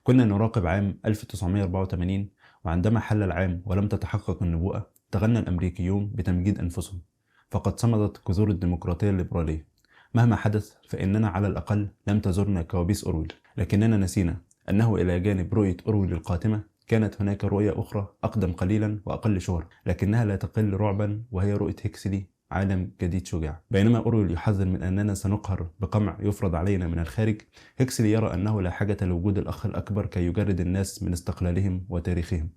كنا نراقب عام 1984، وعندما حل العام ولم تتحقق النبوءة تغنى الأمريكيون بتمجيد أنفسهم، فقد صمدت جذور الديمقراطية الليبرالية. مهما حدث فإننا على الأقل لم تزرنا كوابيس أورويل، لكننا نسينا أنه إلى جانب رؤية أورويل القاتمة كانت هناك رؤية أخرى أقدم قليلا وأقل شهرة، لكنها لا تقل رعبا، وهي رؤية هيكسلي عالم جديد شجاع. بينما أورويل يحذر من أننا سنقهر بقمع يفرض علينا من الخارج، هيكسلي يرى أنه لا حاجة لوجود الأخ الأكبر كي يجرد الناس من استقلالهم وتاريخهم،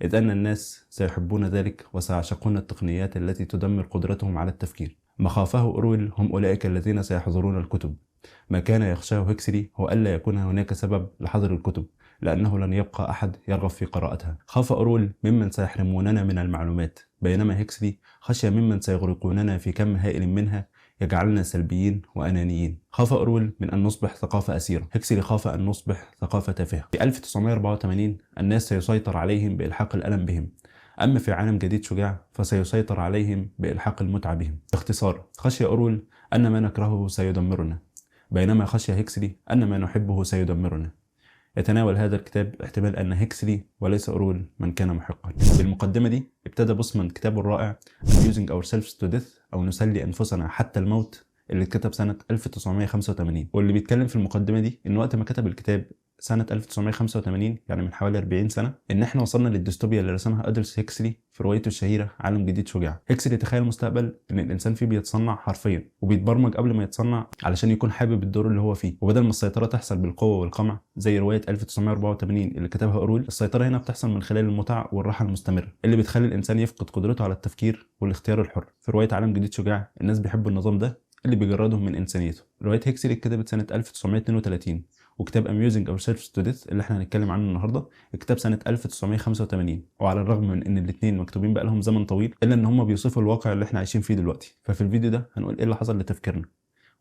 إذ أن الناس سيحبون ذلك وسيعشقون التقنيات التي تدمر قدرتهم على التفكير. مخافه أورويل هم أولئك الذين سيحظرون الكتب. ما كان يخشاه هيكسلي هو ألا يكون هناك سبب لحظر الكتب، لأنه لن يبقى أحد يرغب في قراءتها. خاف أورويل ممن سيحرموننا من المعلومات، بينما هيكسلي خشي ممن سيغرقوننا في كم هائل منها يجعلنا سلبيين وأنانيين. خاف أورويل من أن نصبح ثقافة أسيرة، هيكسلي خاف أن نصبح ثقافة تافهة. في 1984 الناس سيسيطر عليهم بإلحاق الألم بهم، أما في عالم جديد شجاع فسيسيطر عليهم بإلحاق المتعة بهم. باختصار، خشي أورويل أن ما نكرهه سيدمرنا، بينما خشي هيكسلي أن ما نحبه سيدمرنا. يتناول هذا الكتاب احتمال أن هيكسلي وليس أورويل من كان محقا. بالمقدمة دي ابتدى بوسمان كتابه الرائع Amusing Ourselves to Death، أو نسلي أنفسنا حتى الموت، اللي اتكتب سنة 1985. واللي بيتكلم في المقدمة دي إن وقت ما كتب الكتاب سنة 1985، يعني من حوالي 40 سنة، إن إحنا وصلنا للديستوبيا اللي رسمها أدلس هيكسلي في روايته الشهيرة عالم جديد شجاع. هيكسلي تخيل مستقبل إن الإنسان فيه بيتصنع حرفيا وبيتبرمج قبل ما يتصنع علشان يكون حابب الدور اللي هو فيه، وبدل ما السيطرة تحصل بالقوة والقمع زي رواية 1984 اللي كتبها أورويل، السيطرة هنا بتحصل من خلال المتعة والراحة المستمرة اللي بتخلي الإنسان يفقد قدرته على التفكير والاختيار الحر. في رواية عالم جديد شجاع الناس بيحبوا النظام ده اللي بيجردهم من إنسانيته. رواية هيكسلي اتكتبت سنة 1932، وكتاب Amusing Ourselves to Death اللي احنا هنتكلم عنه النهارده كتاب سنة 1985. وعلى الرغم من ان الاثنين مكتوبين بقالهم زمن طويل، الا ان هم بيوصفوا الواقع اللي احنا عايشين فيه دلوقتي. ففي الفيديو ده هنقول ايه اللي حصل لتفكيرنا،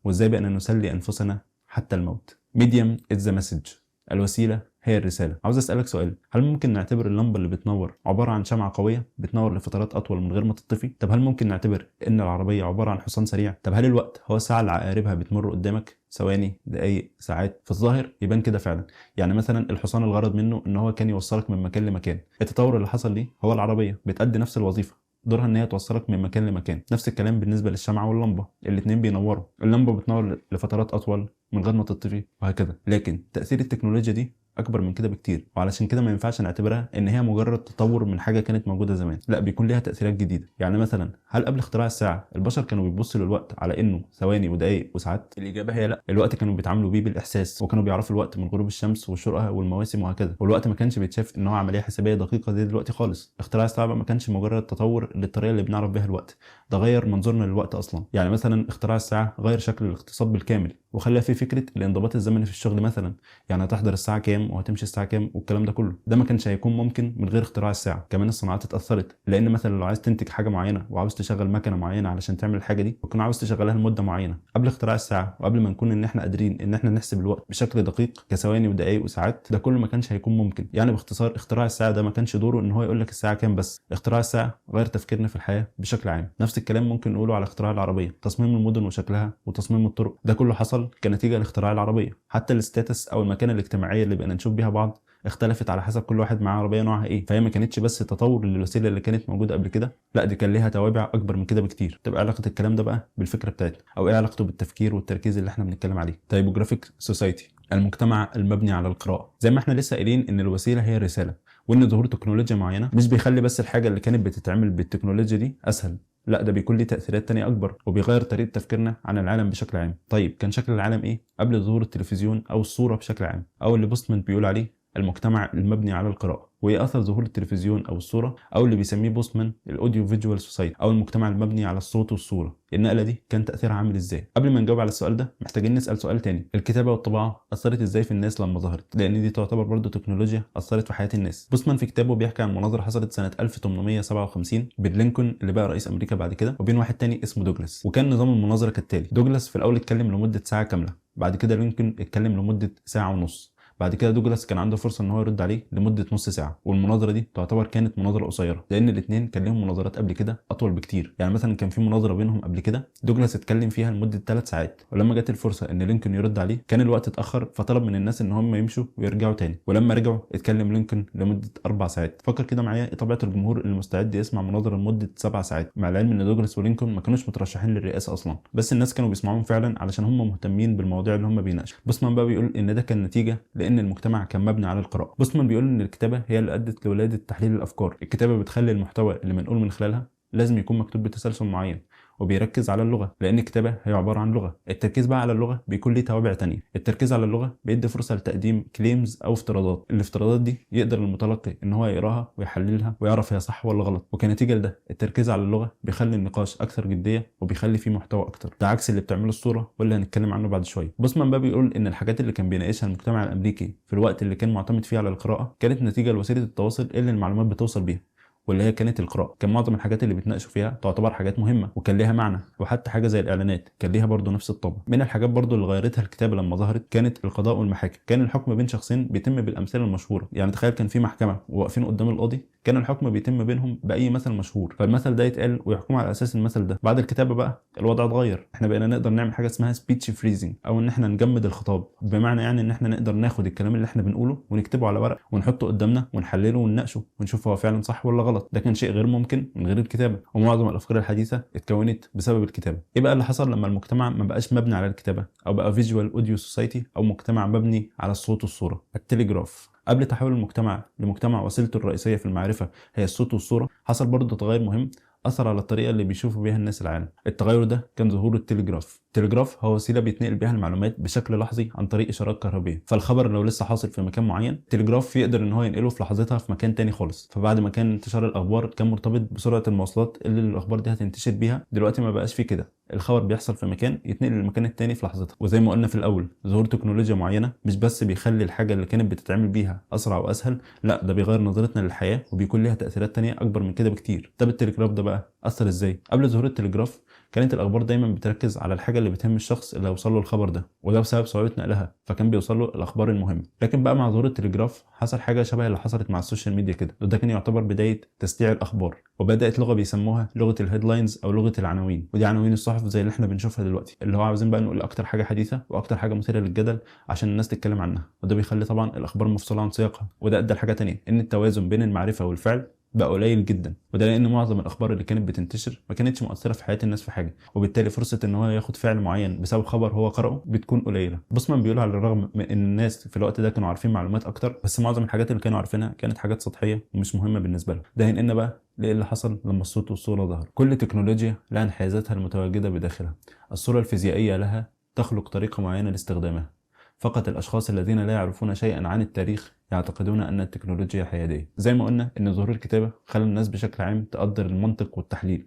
وازاي بقينا نسلي انفسنا حتى الموت. Medium is the message، الوسيلة هي الرسالة. عاوز اسألك سؤال، هل ممكن نعتبر اللمبة اللي بتنور عبارة عن شمعة قوية بتنور لفترات أطول من غير ما تطفي؟ طب هل ممكن نعتبر إن العربية عبارة عن حصان سريع؟ طب هل الوقت هو الساعة اللي عقاربها بتمر قدامك ثواني، دقايق، ساعات؟ في الظاهر يبان كده فعلا. يعني مثلا الحصان الغرض منه إن هو كان يوصلك من مكان لمكان. التطور اللي حصل ليه هو العربية بتأدي نفس الوظيفة، دورها ان هي توصلك من مكان لمكان. نفس الكلام بالنسبه للشمعه واللمبه، الاثنين بينوروا، اللمبه بتنور لفترات اطول من غير ما تطفي وهكذا. لكن تاثير التكنولوجيا دي اكبر من كده بكتير، وعلشان كده ما ينفعش نعتبرها ان هي مجرد تطور من حاجه كانت موجوده زمان، لا، بيكون ليها تاثيرات جديده. يعني مثلا هل قبل اختراع الساعه البشر كانوا بيبصوا للوقت على انه ثواني ودقائق وساعات؟ الاجابه هي لا. الوقت كانوا بيتعاملوا بيه بالاحساس، وكانوا بيعرفوا الوقت من غروب الشمس وشروقها والمواسم وهكذا، والوقت ما كانش بيتشاف ان هو عمليه حسابيه دقيقه زي دلوقتي خالص. اختراع الساعه ما كانش مجرد تطور للطريقه اللي بنعرف بيها الوقت، ده غير منظورنا للوقت اصلا. يعني مثلا اختراع الساعه غير شكل الاقتصاد بالكامل، وخلى فيه فكره الانضباط الزمني في الشغل مثلا، يعني هتحضر الساعه كام وهتمشي الساعه كام والكلام ده كله، ده ما كانش هيكون ممكن من غير اختراع الساعه. كمان الصناعات اتاثرت، لان مثلا لو عايز تنتج حاجه معينه وعاوز تشغل مكنه معينه علشان تعمل الحاجه دي، بتكون عاوز تشغلها لمده معينه. قبل اختراع الساعه وقبل ما نكون ان احنا قادرين ان احنا نحسب الوقت بشكل دقيق كثواني ودقائق وساعات، ده كله ما كانش هيكون ممكن. يعني باختصار اختراع الساعه ده ما كانش دوره ان هو يقول لك الساعه كام بس، اختراع الساعه غير تفكيرنا في الحياه بشكل عام. نفس الكلام ممكن نقوله على اختراع العربيه، تصميم المدن وشكلها وتصميم الطرق، ده كله حصل كنتيجه لاختراع العربيه. حتى الستاتس او المكانه الاجتماعيه اللي بقينا نشوف بيها بعض اختلفت على حسب كل واحد معاه عربيه نوعها ايه. فهي ما كانتش بس تطور للوسيله اللي كانت موجوده قبل كده، لا، دي كان ليها توابع اكبر من كده بكتير. تبقى علاقه الكلام ده بقى بالفكره بتاعتنا، او ايه علاقته بالتفكير والتركيز اللي احنا بنتكلم عليه؟ تايبوجرافيك سوسايتي، المجتمع المبني على القراءه. زي ما احنا لسه قايلين ان الوسيله هي الرساله، وان ظهور تكنولوجيا معينه مش بيخلي بس الحاجه اللي كانت بتتعمل بالتكنولوجيا دي اسهل، لا، ده بيكون ليه تاثيرات تانية اكبر وبيغير طريقه تفكيرنا عن العالم بشكل عام. طيب كان شكل العالم ايه قبل ظهور التلفزيون او الصوره بشكل عام، او اللي بوستمان بيقول عليه المجتمع المبني على القراءة؟ وايه اثر ظهور التلفزيون او الصورة، او اللي بيسميه بوستمان الاوديو فيجوال سوسايتي، او المجتمع المبني على الصوت والصورة؟ النقلة دي كان تأثيرها عامل ازاي؟ قبل ما نجاوب على السؤال ده محتاجين نسأل سؤال تاني، الكتابة والطباعة اثرت ازاي في الناس لما ظهرت؟ لان دي تعتبر برضه تكنولوجيا اثرت في حياة الناس. بوستمان في كتابه بيحكي عن مناظرة حصلت سنة 1857 بين لينكولن اللي بقى رئيس امريكا بعد كده وبين واحد تاني اسمه دوجلاس. وكان نظام المناظرة كالتالي: دوجلاس في الاول اتكلم لمدة ساعة كاملة، بعد كده لينكولن اتكلم لمدة ساعة ونص، بعد كده دوجلاس كان عنده فرصه ان هو يرد عليه لمده نص ساعه، والمناظره دي تعتبر كانت مناظره قصيره لان الاثنين كان لهم مناظرات قبل كده اطول بكتير. يعني مثلا كان في مناظره بينهم قبل كده دوجلاس اتكلم فيها لمده 3 ساعات، ولما جت الفرصه ان لينكولن يرد عليه كان الوقت اتاخر، فطلب من الناس ان هم يمشوا ويرجعوا تاني، ولما رجعوا اتكلم لينكولن لمده 4 ساعات. فكر كده معايا ايه طبيعه الجمهور المستعد يسمع مناظره لمده 7 ساعات، مع العلم ان دوجلاس ولينكولن ما كانوش مترشحين للرئاسه اصلا، بس الناس كانوا بيسمعوهم فعلا علشان هم مهتمين بالمواضيع اللي هم بيناقشوا. بوسمان بقى بيقول ان ده كان نتيجه لان المجتمع كان مبني على القراءه. بوسمان بيقول ان الكتابه هي اللي ادت لولاده تحليل الافكار. الكتابه بتخلي المحتوى اللي منقول من خلالها لازم يكون مكتوب بتسلسل معين، وبيركز على اللغه لان الكتابه هي عباره عن لغه. التركيز بقى على اللغه بيكون ليه توابع تانية. التركيز على اللغه بيدي فرصه لتقديم كليمز او افتراضات. الافتراضات دي يقدر المتلقي ان هو يقراها ويحللها ويعرف هي صح ولا غلط، وكنتيجه لده التركيز على اللغه بيخلي النقاش اكثر جديه وبيخلي فيه محتوى اكتر. ده عكس اللي بتعمله الصوره واللي هنتكلم عنه بعد شويه. بوسمان بقى بيقول ان الحاجات اللي كان بيناقشها المجتمع الامريكي في الوقت اللي كان معتمد فيه على القراءه كانت نتيجه لوسيله التواصل اللي المعلومات بتوصل بيها، واللي هي كانت القراءة. كان معظم الحاجات اللي بيتناقشوا فيها تعتبر حاجات مهمة وكان ليها معنى، وحتى حاجة زي الإعلانات كان ليها برضه نفس الطابع. من الحاجات برضه اللي غيرتها الكتابة لما ظهرت كانت القضاء والمحاكم. كان الحكم بين شخصين بيتم بالأمثلة المشهورة. يعني تخيل كان في محكمة وواقفين قدام القاضي، كان الحكم بيتم بينهم بأي مثل مشهور، فالمثل ده يتقال ويحكموا على أساس المثل ده. بعد الكتابة بقى الوضع اتغير، احنا بقينا نقدر نعمل حاجة اسمها سبيتش فريزنج، أو إن احنا نجمد الخطاب، بمعنى يعني إن احنا نقدر ناخد الكلام اللي احنا بنقوله ونكتبه على ورق ونحطه قدامنا ونحلله ونناقشه ونشوف هو فعلا صح ولا غلط. ده كان شيء غير ممكن من غير الكتابه، ومعظم الافكار الحديثه اتكونت بسبب الكتابه. ايه بقى اللي حصل لما المجتمع ما بقاش مبني على الكتابه، او بقى فيجوال اوديو سوسايتي، او مجتمع مبني على الصوت والصوره؟ التليجراف. قبل تحول المجتمع لمجتمع وسيلته الرئيسيه في المعرفه هي الصوت والصوره، حصل برضه تغير مهم اثر على الطريقه اللي بيشوفوا بيها الناس العالم. التغير ده كان ظهور التليجراف. التليجراف هو وسيله بيتنقل بيها المعلومات بشكل لحظي عن طريق اشارات كهربيه. فالخبر لو لسه حاصل في مكان معين، التليجراف يقدر ان هو ينقله في لحظتها في مكان تاني خالص. فبعد ما كان انتشار الاخبار كان مرتبط بسرعه المواصلات اللي الاخبار دي هتنتشر بيها، دلوقتي ما بقاش في كده. الخبر بيحصل في مكان يتنقل للمكان التاني في لحظتها. وزي ما قلنا في الاول، ظهور تكنولوجيا معينه مش بس بيخلي الحاجه اللي كانت بتتعمل بيها اسرع واسهل، لا ده بيغير نظرتنا للحياه وبيكون ليها تاثيرات تانية اكبر من كده بكتير. طب التليجراف ده بقى اثر ازاي؟ قبل ظهور التليجراف كانت الاخبار دايما بتركز على الحاجه اللي بتهم الشخص اللي هيوصل له الخبر ده، وده بسبب صعوبه نقلها، فكان بيوصل له الاخبار المهمه. لكن بقى مع ظهور التليجراف حصل حاجه شبه اللي حصلت مع السوشيال ميديا كده، وده كان يعتبر بدايه تسريع الاخبار. وبدات لغه بيسموها لغه الهيدلاينز او لغه العناوين، ودي عناوين الصحف زي اللي احنا بنشوفها دلوقتي، اللي هو عاوزين بقى نقول اكتر حاجه حديثه واكتر حاجه مثيره للجدل عشان الناس تتكلم عنها، وده بيخلي طبعا الاخبار مفصوله عن سياقها. وده ادى لحاجه تانية، ان التوازن بين المعرفه والفعل بقى قليل جدا، وده لان معظم الاخبار اللي كانت بتنتشر ما كانتش مؤثره في حياه الناس في حاجه، وبالتالي فرصه ان هو ياخد فعل معين بسبب خبر هو قرأه بتكون قليله. بوسمان بيقول على الرغم من ان الناس في الوقت ده كانوا عارفين معلومات اكتر، بس معظم الحاجات اللي كانوا عارفينها كانت حاجات سطحيه ومش مهمه بالنسبه لهم. ده ينقلنا بقى لايه اللي حصل لما الصوت والصوره ظهر. كل تكنولوجيا لها انحيازاتها المتواجده بداخلها. الصوره الفيزيائيه لها تخلق طريقه معينه لاستخدامها. فقط الأشخاص الذين لا يعرفون شيئا عن التاريخ يعتقدون أن التكنولوجيا حيادية. زي ما قلنا إن ظهور الكتابة خلى الناس بشكل عام تقدر المنطق والتحليل،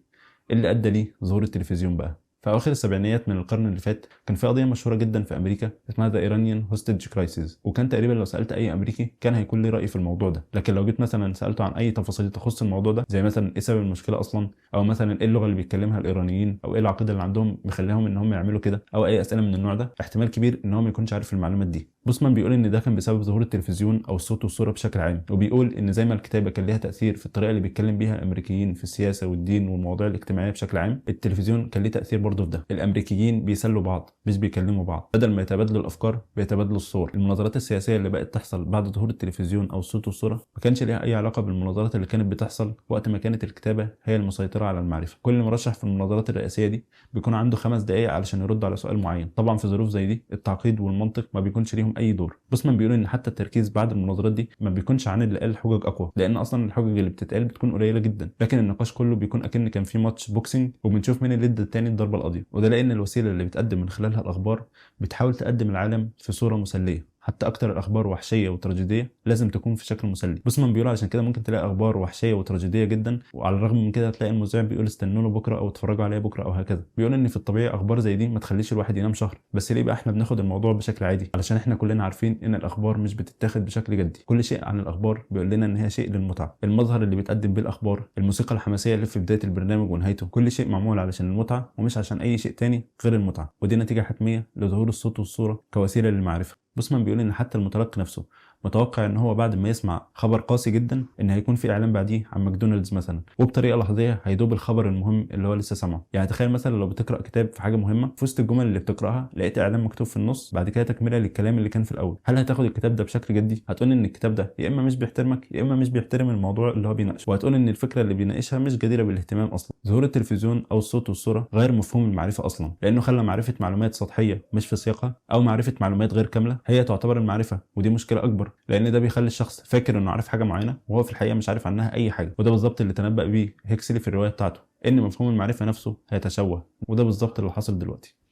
اللي أدى ليه ظهور التلفزيون بقى. في أواخر السبعينيات من القرن اللي فات كان في قضية مشهورة جدا في أمريكا اسمها The Iranian Hostage Crisis، وكان تقريبا لو سألت أي أمريكي كان هيكون ليه رأي في الموضوع ده. لكن لو جيت مثلا سألته عن أي تفاصيل تخص الموضوع ده، زي مثلا إيه سبب المشكلة أصلا، أو مثلا إيه اللغة اللي بيتكلمها الإيرانيين، أو إيه العقيدة اللي عندهم مخليهم إن هم يعملوا كده، أو أي أسئلة من النوع ده، احتمال كبير إن هو ما يكونش عارف المعلومات دي. بوسمان بيقول إن ده كان بسبب ظهور التلفزيون أو الصوت والصورة بشكل عام، وبيقول إن زي ما الكتابة كان ليها تأثير في الطريقة اللي بيتكلم بيها الأمريكيين في السياسة والدين والمواضيع الاجتماعية بشكل عام، التلفزيون كان ليه تأثير برضه في ده. الأمريكيين بيسلوا بعض مش بيكلموا بعض، بدل ما يتبادلوا الأفكار بيتبادلوا الصور. المناظرات السياسية اللي بقت تحصل بعد ظهور التلفزيون أو الصوت والصورة ما كانش ليها أي علاقة بالمناظرات اللي كانت بتحصل وقت ما كانت الكتابة هي المسيطرة على المعرفة. كل مرشح في المناظرات الرئاسية دي بيكون عنده 5 دقايق علشان يرد على سؤال معين. طبعا في ظروف زي دي التعقيد والمنطق ما بيكونش ليهم أي دور. بوسمان بيقول إن حتى التركيز بعد المناظرات دي ما بيكونش عن اللي قال حجج أقوى، لأن أصلا الحجج اللي بتتقال بتكون قليلة جدا، لكن النقاش كله بيكون أكن كان في ماتش بوكسينج وبنشوف مين اللي ادى التاني الضربة القاضية. وده لأن الوسيلة اللي بتقدم من خلالها الأخبار بتحاول تقدم العالم في صورة مسلية. حتى اكتر الاخبار وحشيه وتراجيديه لازم تكون في شكل مسلي. بوسمان بيقول عشان كده ممكن تلاقي اخبار وحشيه وتراجيديه جدا، وعلى الرغم من كده تلاقي المذيع بيقول استنوا له بكره او اتفرجوا عليه بكره او هكذا. بيقول ان في الطبيعي اخبار زي دي ما تخليش الواحد ينام شهر، بس ليه بقى احنا بناخد الموضوع بشكل عادي؟ علشان احنا كلنا عارفين ان الاخبار مش بتتاخد بشكل جدي. كل شيء عن الاخبار بيقول لنا ان هي شيء للمتعه. المظهر اللي بيتقدم بيه الاخبار، الموسيقى الحماسيه اللي في بدايه البرنامج ونهايته، كل شيء معمول علشان المتعه ومش عشان اي شيء تاني غير المتعه. ودي نتيجه حتميه لظهور الصوت والصوره كوسيله للمعرفه. بوسمان بيقول ان حتى المتلقي نفسه متوقع ان هو بعد ما يسمع خبر قاسي جدا ان هيكون في اعلان بعديه عن ماكدونالدز مثلا، وبطريقه لحظيه هيدوب الخبر المهم اللي هو لسه سامعه. يعني تخيل مثلا لو بتقرا كتاب في حاجه مهمه، في وسط الجمل اللي بتقراها لقيت اعلان مكتوب في النص بعد كده تكمله للكلام اللي كان في الاول، هل هتاخد الكتاب ده بشكل جدي؟ هتقول ان الكتاب ده يا اما مش بيحترمك يا اما مش بيحترم الموضوع اللي هو بيناقشه، وهتقول ان الفكره اللي بيناقشها مش جديره بالاهتمام اصلا. ظهور التلفزيون او الصوت والصوره غير مفهوم المعرفه اصلا، لانه خلى معرفه معلومات سطحيه مش في سياقها او معرفه معلومات غير كامله هي تعتبر المعرفه، ودي مشكله اكبر لان ده بيخلي الشخص فاكر انه عارف حاجه معينه وهو في الحقيقه مش عارف عنها اي حاجه. وده بالظبط اللي تنبأ بيه هيكسلي في الروايه بتاعته، ان مفهوم المعرفه نفسه هيتشوه، وده بالظبط اللي حاصل دلوقتي.